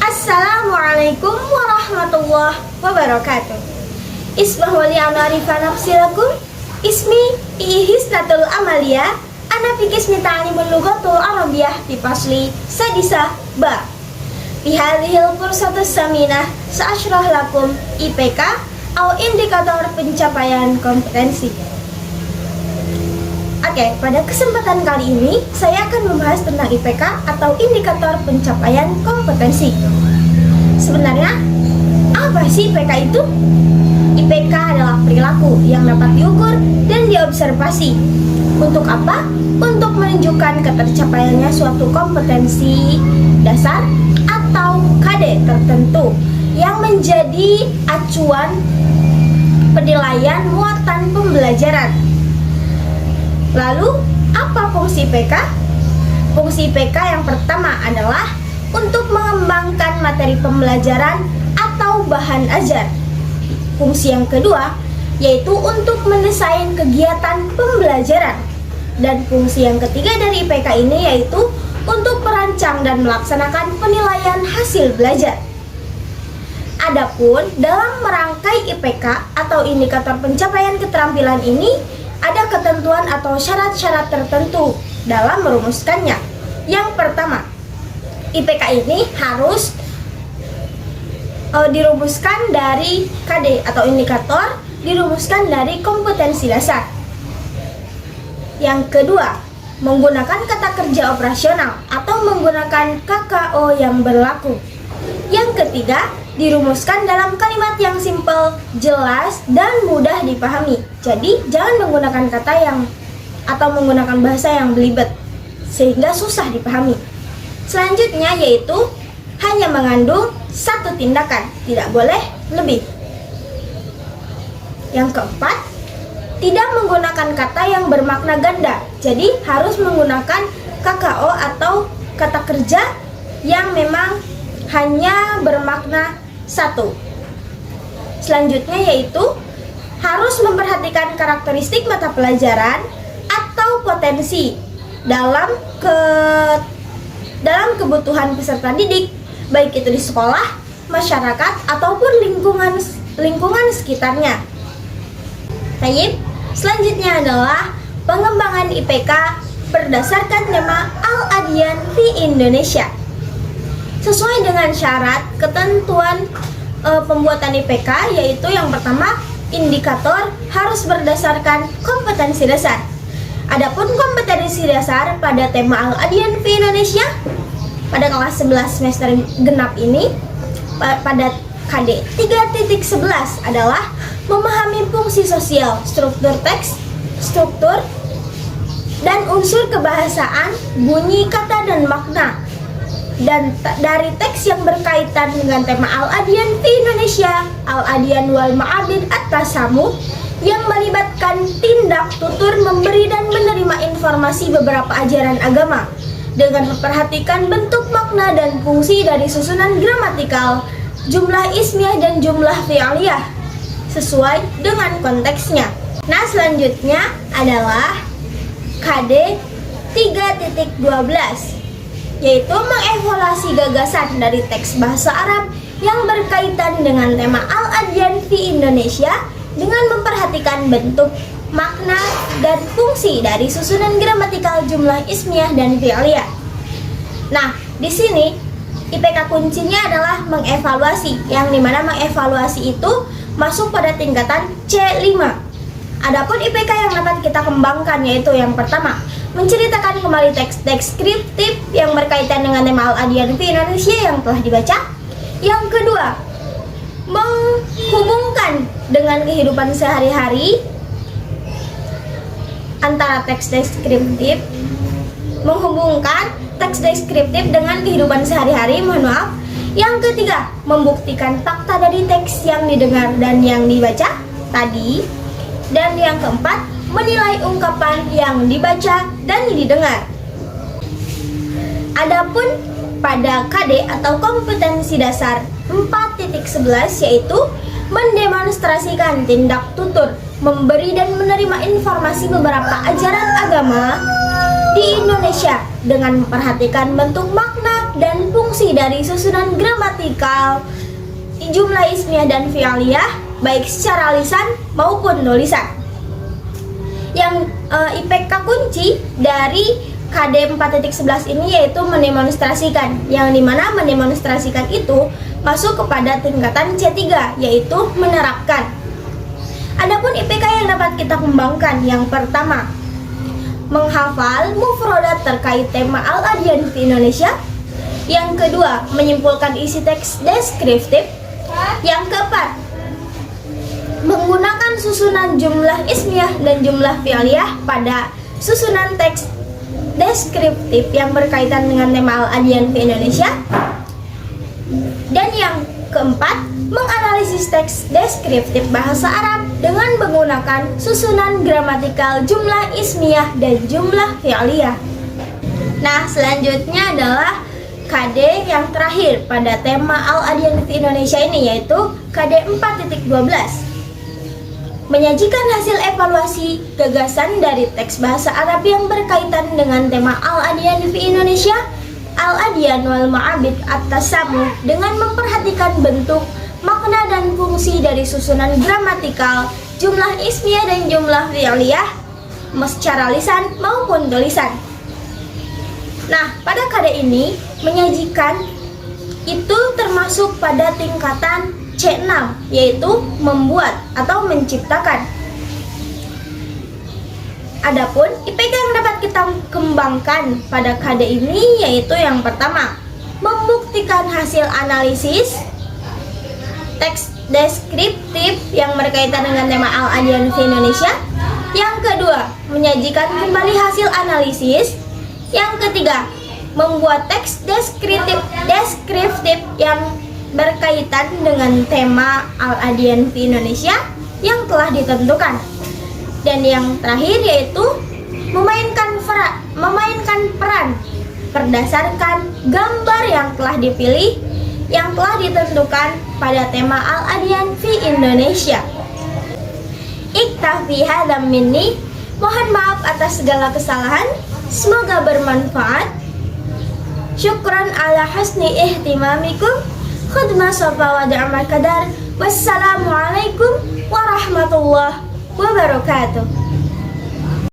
Assalamualaikum warahmatullahi wabarakatuh. Isbahwali amarifa nafsilakum. Ismi Ihisnatul Amalia. Ana fikismi ta'limul lughatul arabiyah di fasli sadisah ba. Bihadhil fursatus saminah sa'asyrah lakum IPK atau indikator pencapaian kompetensi. Oke, pada kesempatan kali ini saya akan membahas tentang IPK atau indikator pencapaian kompetensi. Sebenarnya apa sih IPK itu? IPK adalah perilaku yang dapat diukur dan diobservasi. Untuk apa? Untuk menunjukkan ketercapaiannya suatu kompetensi dasar atau KD tertentu yang menjadi acuan penilaian muatan pembelajaran. Lalu, apa fungsi IPK? Fungsi IPK yang pertama adalah untuk mengembangkan materi pembelajaran atau bahan ajar. Fungsi yang kedua yaitu untuk mendesain kegiatan pembelajaran. Dan fungsi yang ketiga dari IPK ini yaitu untuk merancang dan melaksanakan penilaian hasil belajar. Adapun dalam merangkai IPK atau indikator pencapaian keterampilan ini ada ketentuan atau syarat-syarat tertentu dalam merumuskannya. Yang pertama, IPK ini harus dirumuskan dari KD atau indikator, dirumuskan dari kompetensi dasar. Yang kedua, menggunakan kata kerja operasional atau menggunakan KKO yang berlaku. Yang ketiga, dirumuskan dalam kalimat yang simpel, jelas, dan mudah dipahami. Jadi, jangan menggunakan kata yang atau menggunakan bahasa yang belibet sehingga susah dipahami. Selanjutnya yaitu hanya mengandung satu tindakan, tidak boleh lebih. Yang keempat, tidak menggunakan kata yang bermakna ganda. Jadi harus menggunakan KKO atau kata kerja yang memang hanya bermakna satu. Selanjutnya yaitu harus memperhatikan karakteristik mata pelajaran atau potensi dalam kebutuhan peserta didik, baik itu di sekolah, masyarakat, ataupun lingkungan sekitarnya. Baik, selanjutnya adalah pengembangan IPK berdasarkan tema Al-Adyan fi Indonesia. Sesuai dengan syarat ketentuan pembuatan IPK, yaitu yang pertama, indikator harus berdasarkan kompetensi dasar. Adapun kompetensi dasar pada tema Al-Adyan fi Indonesia pada kelas 11 semester genap ini pada KD 3.11 adalah memahami fungsi sosial, struktur teks, struktur dan unsur kebahasaan, bunyi, kata, dan makna. Dan dari teks yang berkaitan dengan tema Al-Adyan fi Indonesia, Al-Adyan wal Ma'abid at-Tasamu, yang melibatkan tindak tutur memberi dan menerima informasi beberapa ajaran agama dengan memperhatikan bentuk, makna, dan fungsi dari susunan gramatikal, jumlah ismiyah dan jumlah fi'liyah sesuai dengan konteksnya. Nah, selanjutnya adalah KD 3.12 yaitu mengevaluasi gagasan dari teks bahasa Arab yang berkaitan dengan tema Al-Adyan fi Indonesia dengan memperhatikan bentuk, makna, dan fungsi dari susunan gramatikal, jumlah ismiyah, dan fi'liyah. Nah, di sini IPK kuncinya adalah mengevaluasi, yang dimana mengevaluasi itu masuk pada tingkatan C5. Adapun IPK yang dapat kita kembangkan yaitu yang pertama, menceritakan kembali teks deskriptif yang berkaitan dengan tema Al-Adyan fi Indonesia yang telah dibaca. Yang kedua, menghubungkan dengan kehidupan sehari-hari antara teks deskriptif, menghubungkan teks deskriptif dengan kehidupan sehari-hari, Yang ketiga, membuktikan fakta dari teks yang didengar dan yang dibaca tadi. Dan yang keempat, menilai ungkapan yang dibaca dan didengar. Adapun pada KD atau kompetensi dasar 4.11 yaitu mendemonstrasikan tindak tutur, memberi dan menerima informasi beberapa ajaran agama di Indonesia dengan memperhatikan bentuk, makna, dan fungsi dari susunan gramatikal, jumlah ismiyah dan fi'aliyah baik secara lisan maupun tulisan. Yang IPK kunci dari KD 4.11 ini yaitu mendemonstrasikan, yang dimana mendemonstrasikan itu masuk kepada tingkatan C3 yaitu menerapkan. Adapun IPK yang dapat kita kembangkan, yang pertama, menghafal mufrodat terkait tema Al-Adyan fi Indonesia. Yang kedua, menyimpulkan isi teks deskriptif. Yang keempat, menggunakan susunan jumlah ismiyah dan jumlah fi'aliyah pada susunan teks deskriptif yang berkaitan dengan tema Al-Adyan fi Indonesia. Dan yang keempat, menganalisis teks deskriptif bahasa Arab dengan menggunakan susunan gramatikal jumlah ismiyah dan jumlah fi'aliyah. Nah, selanjutnya adalah KD yang terakhir pada tema Al-Adyan fi Indonesia ini, yaitu KD 4.12. Menyajikan hasil evaluasi gagasan dari teks bahasa Arab yang berkaitan dengan tema Al-Adyan fi Indonesia, Al-Adyan wal Ma'abid at-Tasamuh, dengan memperhatikan bentuk, makna, dan fungsi dari susunan gramatikal, jumlah ismiyah dan jumlah fi'aliyah secara lisan maupun tulisan. Nah, pada KD ini menyajikan itu termasuk pada tingkatan C6, yaitu membuat atau menciptakan. Adapun IPK yang dapat kita kembangkan pada KD ini yaitu yang pertama, membuktikan hasil analisis teks deskriptif yang berkaitan dengan tema Al-Adyan fi Indonesia. Yang kedua, menyajikan kembali hasil analisis. Yang ketiga, membuat teks deskriptif yang berkaitan dengan tema Al-Adyan fi Indonesia yang telah ditentukan. Dan yang terakhir yaitu memainkan peran berdasarkan gambar yang telah dipilih yang telah ditentukan pada tema Al-Adyan fi Indonesia. Iktafi hadzal minni, mohon maaf atas segala kesalahan, semoga bermanfaat. Syukran ala husni ihtimamikum. Khudma safa wa da'amal kadar. Wassalamualaikum warahmatullahi wabarakatuh.